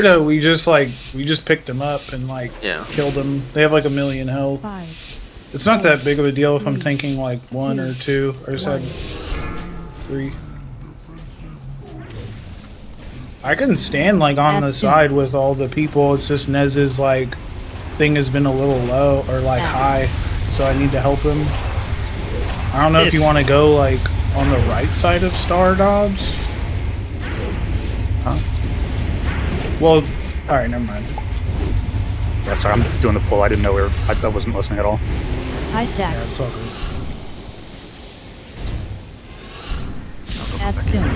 We just picked them up and killed them. They have like 1 million health. 5. It's not that big of a deal if I'm tanking like 1 or 2 or 3. I can stand like on the side with all the people. It's just Nez's like thing has been a little low or like high, so I need to help him. I don't know if you want to go like on the right side of Star Dobbs. Huh? Well, all right, never mind. Yeah, sorry, I'm doing the pull. I didn't know I wasn't listening at all. High stacks. Yeah, it's all good. Add soon.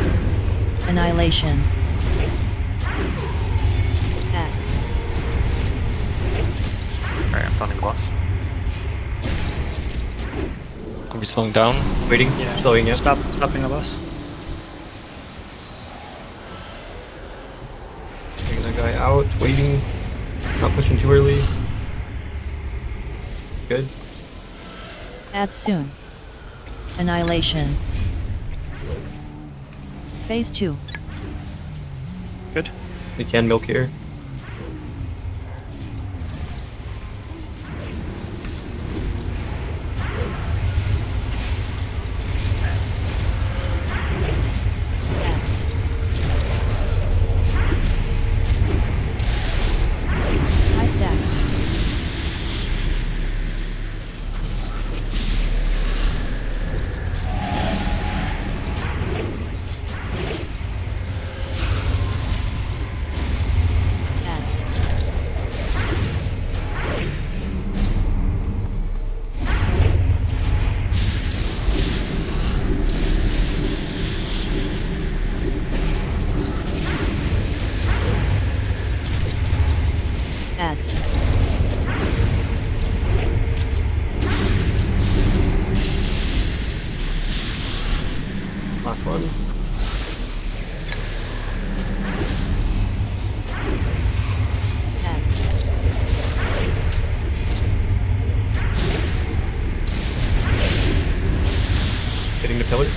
Annihilation. Add. Alright, I'm funding boss. Are we slowing down? Waiting? Yeah. Slowing, yeah. Stopping the bus. Getting that guy out, waiting. Not pushing too early. Good. Add soon. Annihilation. Phase 2. Good. We can milk here. High stacks. Ads. Last one. Ads. Hitting the pillars.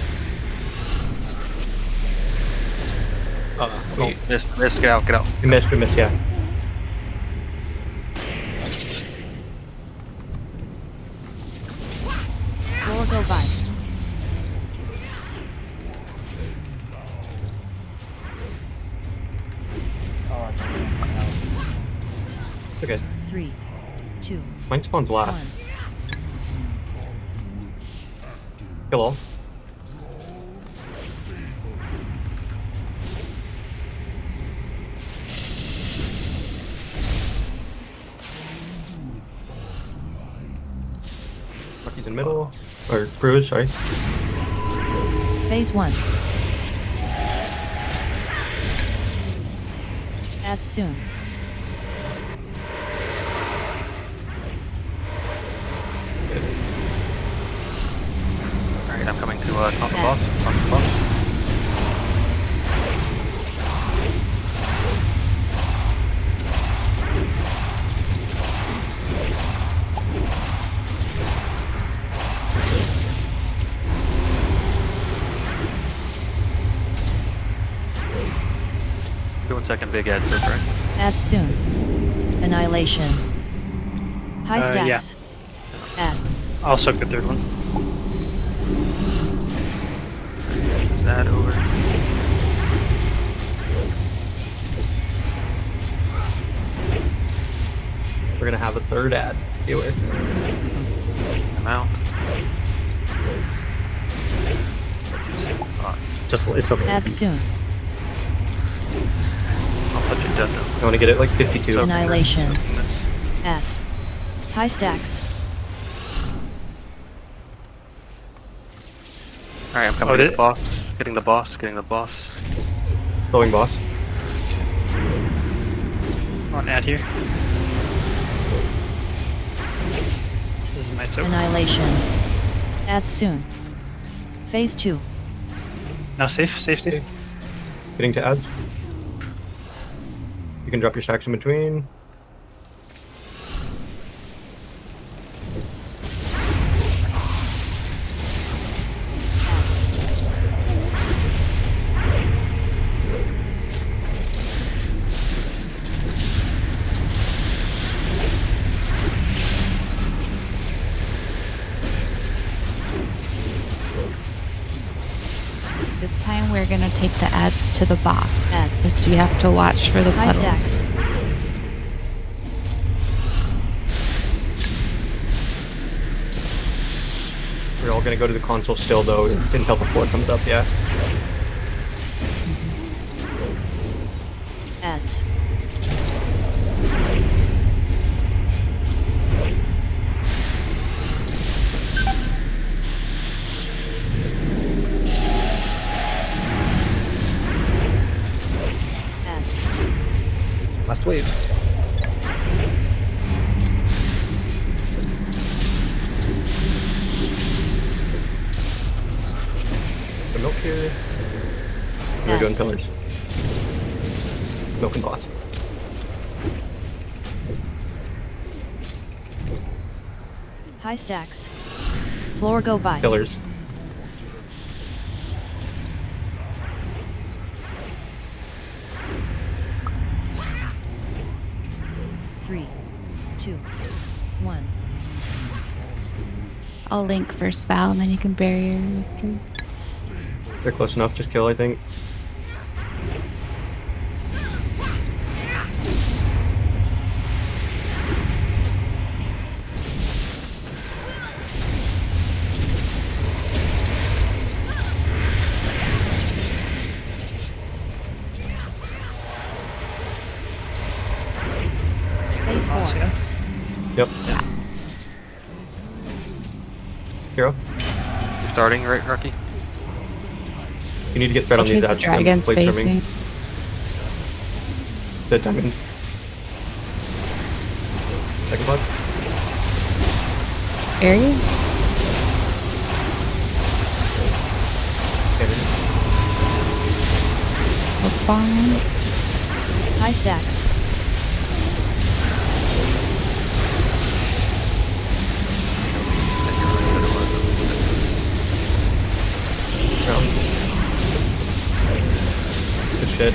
Oh, miss, get out. We missed, yeah. Door go by. Okay. 3, 2, Mine spawns last. 1. Kill all. Rocky's in middle. Or Bruise, sorry. Phase 1. Add soon. Alright, I'm coming to taunt the boss. Taunt the boss. Doing second big ad first, right? Add soon. Annihilation. High stacks. Add. I'll soak the third one. Is that over? We're gonna have a third ad. Beware. I'm out. Just, it's okay. Add soon. I'll touch it dead though. I wanna get it like 52. Annihilation. Add. High stacks. Alright, I'm coming to the boss. Getting the boss. Slowing boss. On ad here. This is my soak. Annihilation. Add soon. Phase 2. Now safe. Getting to ads. You can drop your stacks in between. gonna take the ads to the box. Ads. But you have to watch for the High puddles. stacks. We're all gonna go to the console still though until the floor comes up. Yeah. Ads. Ads. Last wave. The milk here. We're doing Ads. pillars. Milk and boss. High stacks. Floor go by. Pillars. Three, two, one. I'll link first Val and then you can bury your victory. They're close enough. Just kill, I think. Phase Boss, 4. yeah. Yep. Hero. You're starting, right, Rocky? You need to get thread on Which these means the ads. dragon's Plate trimming. facing. The diamond. Second block. Area? Hook bomb. High stacks. Round. Good shit.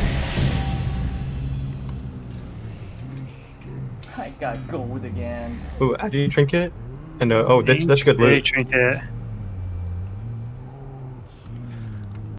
I got gold again. Ooh, add your trinket. And oh, that's good Hey, loot. trinket.